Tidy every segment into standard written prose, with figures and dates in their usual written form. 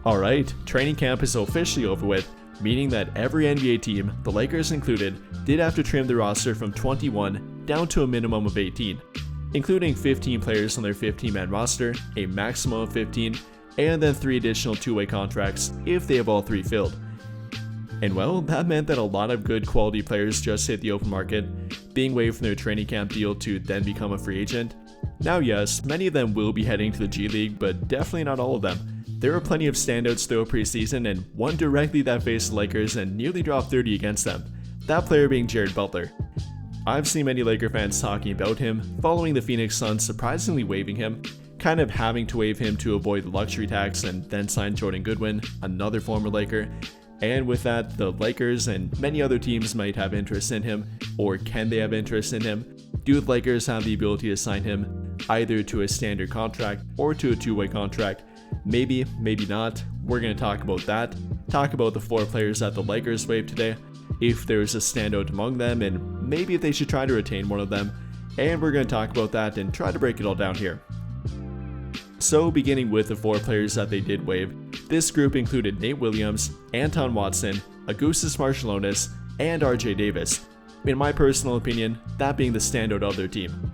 Alright, training camp is officially over with, meaning that every NBA team, the Lakers included, did have to trim the roster from 21 down to a minimum of 18, including 15 players on their 15-man roster, a maximum of 15, and then 3 additional two-way contracts if they have all 3 filled. And well, that meant that a lot of good quality players just hit the open market, being waived from their training camp deal to then become a free agent. Now yes, many of them will be heading to the G League, but definitely not all of them. There were plenty of standouts throughout preseason, and one directly that faced the Lakers and nearly dropped 30 against them, that player being Butler. I've seen many Laker fans talking about him, following the Phoenix Suns surprisingly waiving him, kind of having to waive him to avoid the luxury tax and then sign Jordan Goodwin, another former Laker. And with that, the Lakers and many other teams might have interest in him, or can they have interest in him? Do the Lakers have the ability to sign him either to a standard contract or to a two-way contract? Maybe, maybe not. We're going to talk about that, talk about the 4 players that the Lakers waived today, if there's a standout among them, and maybe if they should try to retain one of them, and we're going to talk about that and try to break it all down here. So beginning with the 4 players that they did waive, this group included Nate Williams, Anton Watson, Augustas Marciulionis, and RJ Davis. In my personal opinion, that being the standout of their team.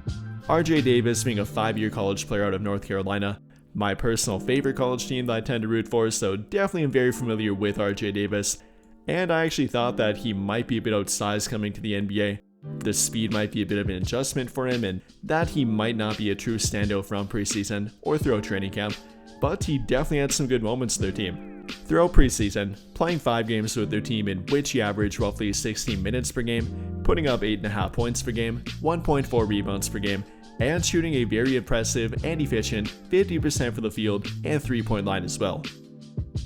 RJ Davis being a 5-year college player out of North Carolina, my personal favorite college team that I tend to root for, so definitely am very familiar with RJ Davis, and I actually thought that he might be a bit outsized coming to the NBA. The speed might be a bit of an adjustment for him, and that he might not be a true standout from preseason or throughout training camp, but he definitely had some good moments to their team. Throughout preseason, playing 5 games with their team in which he averaged roughly 16 minutes per game, putting up 8.5 points per game, 1.4 rebounds per game, and shooting a very impressive and efficient 50% from the field and 3-point line as well.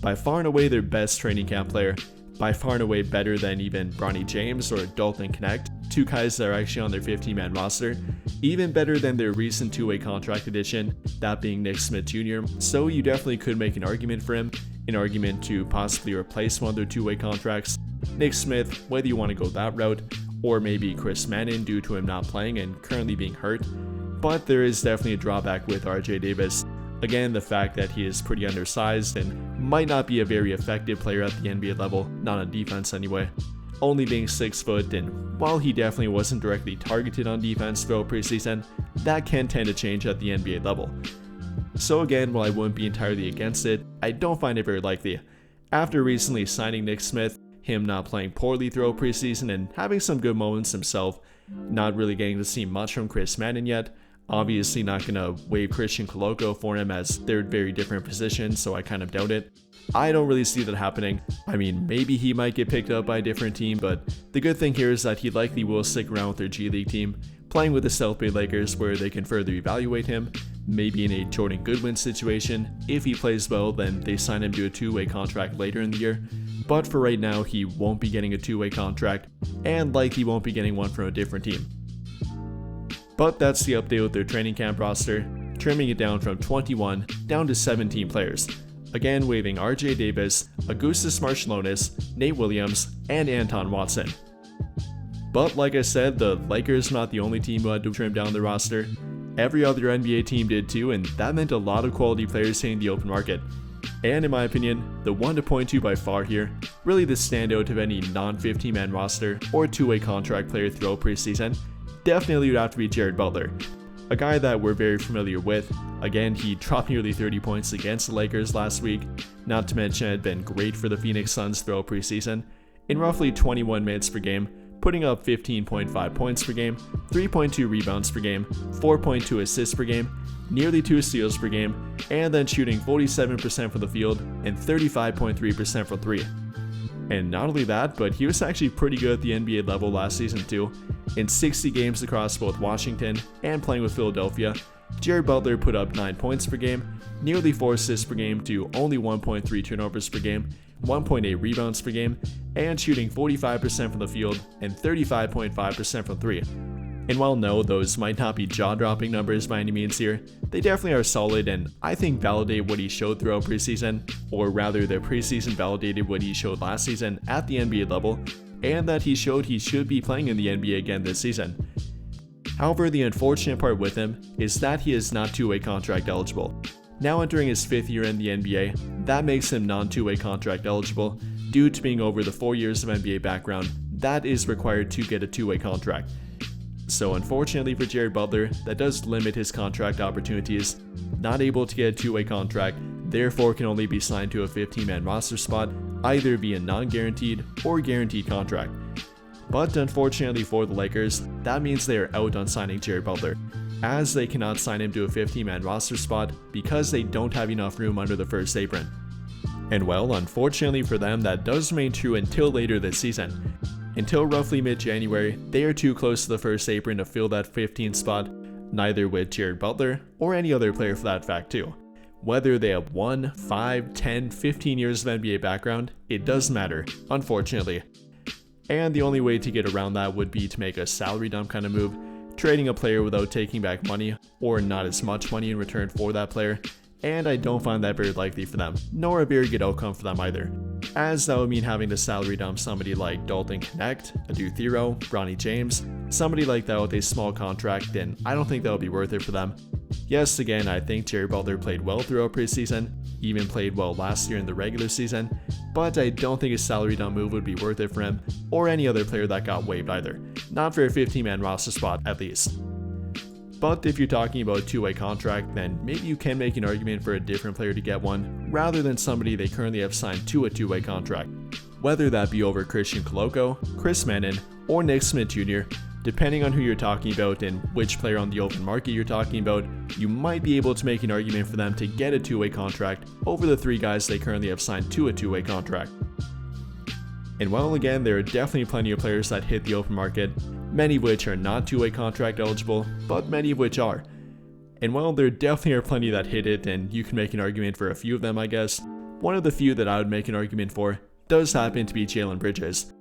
By far and away their best training camp player, by far and away better than even Bronny James or Dalton Connect, 2 guys that are actually on their 15-man roster, even better than their recent 2-way contract addition, that being Nick Smith Jr., so you definitely could make an argument for him, an argument to possibly replace one of their 2-way contracts. Nick Smith, whether you want to go that route, or maybe Chris Manning due to him not playing and currently being hurt. But there is definitely a drawback with RJ Davis. Again, the fact that he is pretty undersized and might not be a very effective player at the NBA level, not on defense anyway. Only being 6 foot, and while he definitely wasn't directly targeted on defense throughout preseason, that can tend to change at the NBA level. So again, while I wouldn't be entirely against it, I don't find it very likely. After recently signing Nick Smith, him not playing poorly throughout preseason and having some good moments himself, not really getting to see much from Chris Manning yet, obviously not going to waive Christian Coloco for him as they're very different positions, so I kind of doubt it. I don't really see that happening. I mean, maybe he might get picked up by a different team, but the good thing here is that he likely will stick around with their G League team, playing with the South Bay Lakers where they can further evaluate him, maybe in a Jordan Goodwin situation. If he plays well, then they sign him to a 2-way contract later in the year. But for right now, he won't be getting a 2-way contract, and likely won't be getting one from a different team. But that's the update with their training camp roster, trimming it down from 21 down to 17 players. Again, waiving RJ Davis, Augustas Marciulionis, Nate Williams, and Anton Watson. But like I said, the Lakers are not the only team who had to trim down the roster. Every other NBA team did too, and that meant a lot of quality players hitting the open market. And in my opinion, the one to point to by far here, really the standout of any non-15-man roster or 2-way contract player throughout preseason, definitely would have to be Butler. A guy that we're very familiar with. Again, he dropped nearly 30 points against the Lakers last week, not to mention it had been great for the Phoenix Suns throughout preseason, in roughly 21 minutes per game, putting up 15.5 points per game, 3.2 rebounds per game, 4.2 assists per game, nearly 2 steals per game, and then shooting 47% from the field and 35.3% from 3. And not only that, but he was actually pretty good at the NBA level last season too. In 60 games across both Washington and playing with Philadelphia, Butler put up 9 points per game, nearly 4 assists per game to only 1.3 turnovers per game, 1.8 rebounds per game, and shooting 45% from the field and 35.5% from 3. And while no, those might not be jaw-dropping numbers by any means here, they definitely are solid and I think validate what he showed throughout preseason, or rather the preseason validated what he showed last season at the NBA level, and that he showed he should be playing in the NBA again this season. However, the unfortunate part with him is that he is not 2-way contract eligible. Now entering his 5th year in the NBA, that makes him non-two-way contract eligible due to being over the 4 years of NBA background that is required to get a two-way contract. So unfortunately for Jared Butler, that does limit his contract opportunities. Not able to get a two-way contract, therefore can only be signed to a 15-man roster spot, either via non-guaranteed or guaranteed contract. But unfortunately for the Lakers, that means they are out on signing Jared Butler, as they cannot sign him to a 15-man roster spot because they don't have enough room under the first apron. And well, unfortunately for them, that does remain true until later this season. Until roughly mid-January, they are too close to the first apron to fill that 15th spot, neither with Jared Butler or any other player for that fact too. Whether they have 1, 5, 10, 15 years of NBA background, it doesn't matter, unfortunately. And the only way to get around that would be to make a salary dump kind of move, trading a player without taking back money or not as much money in return for that player, and I don't find that very likely for them, nor a very good outcome for them either, as that would mean having to salary dump somebody like Dalton Connect, Adu Thero, Bronny James, somebody like that with a small contract, and I don't think that would be worth it for them. Yes, again, I think Jared Butler played well throughout preseason, even played well last year in the regular season, but I don't think a salary dump move would be worth it for him or any other player that got waived either, not for a 15-man roster spot at least. But if you're talking about a two-way contract, then maybe you can make an argument for a different player to get one, rather than somebody they currently have signed to a two-way contract. Whether that be over Christian Koloko, Chris Menon, or Nick Smith Jr., depending on who you're talking about and which player on the open market you're talking about, you might be able to make an argument for them to get a two-way contract over the 3 guys they currently have signed to a two-way contract. And well, again, there are definitely plenty of players that hit the open market, many of which are not two-way contract eligible, but many of which are. And while there definitely are plenty that hit it, and you can make an argument for a few of them, I guess, one of the few that I would make an argument for does happen to be Jalen Bridges.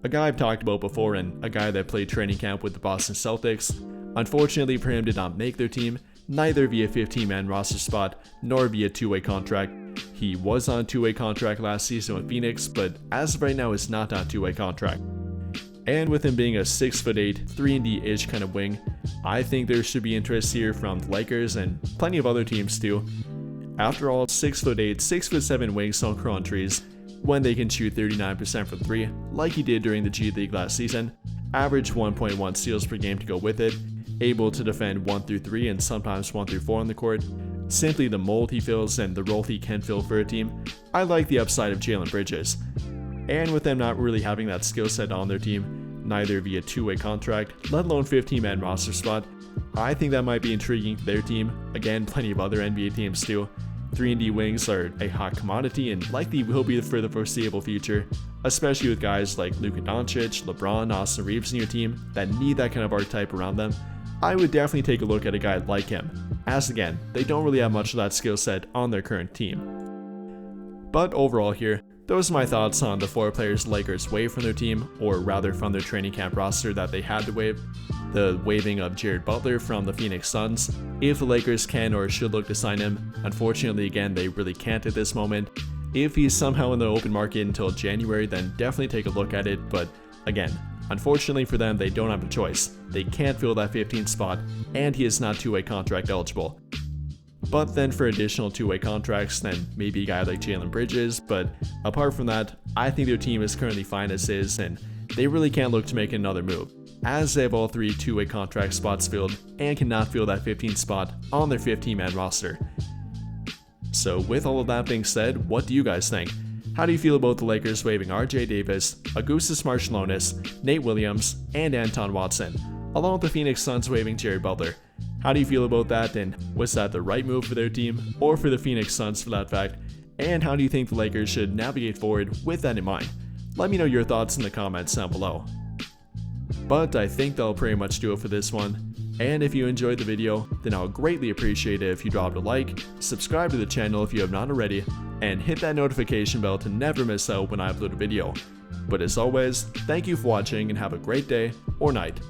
A guy I've talked about before and a guy that played training camp with the Boston Celtics. Unfortunately for him, did not make their team, neither via 15-man roster spot nor via two-way contract. He was on a two-way contract last season with Phoenix, but as of right now is not on a two-way contract. And with him being a 6'8", 3-and-D-ish kind of wing, I think there should be interest here from the Lakers and plenty of other teams too. After all, 6'8", 6'7" wings don't grow on trees when they can shoot 39% from 3, like he did during the G League last season, average 1.1 steals per game to go with it, able to defend 1 through 3 and sometimes 1 through 4 on the court. Simply the mold he fills and the role he can fill for a team, I like the upside of Jalen Bridges. And with them not really having that skill set on their team, neither via two-way contract, let alone 15-man roster spot, I think that might be intriguing to their team. Again, plenty of other NBA teams too. 3-and-D wings are a hot commodity and likely will be for the foreseeable future, especially with guys like Luka Doncic, LeBron, Austin Reeves in your team that need that kind of archetype around them. I would definitely take a look at a guy like him, as again, they don't really have much of that skill set on their current team. But overall here, those are my thoughts on the 4 players Lakers waived from their team, or rather from their training camp roster that they had to waive. The waiving of Jared Butler from the Phoenix Suns, if the Lakers can or should look to sign him. Unfortunately, again, they really can't at this moment. If he's somehow in the open market until January, then definitely take a look at it, but again, unfortunately for them, they don't have a choice. They can't fill that 15th spot, and he is not two-way contract eligible. But then for additional two-way contracts, then maybe a guy like Jalen Bridges, but apart from that, I think their team is currently fine as is, and they really can't look to make another move, as they have all 3 two-way contract spots filled and cannot fill that 15th spot on their 15-man roster. So with all of that being said, what do you guys think? How do you feel about the Lakers waiving RJ Davis, Augustas Marciulionis, Nate Williams, and Anton Watson, along with the Phoenix Suns waiving Jared Butler? How do you feel about that, and was that the right move for their team, or for the Phoenix Suns for that fact? And how do you think the Lakers should navigate forward with that in mind? Let me know your thoughts in the comments down below. But I think that'll pretty much do it for this one. And if you enjoyed the video, then I'll greatly appreciate it if you dropped a like, subscribe to the channel if you have not already, and hit that notification bell to never miss out when I upload a video. But as always, thank you for watching and have a great day or night.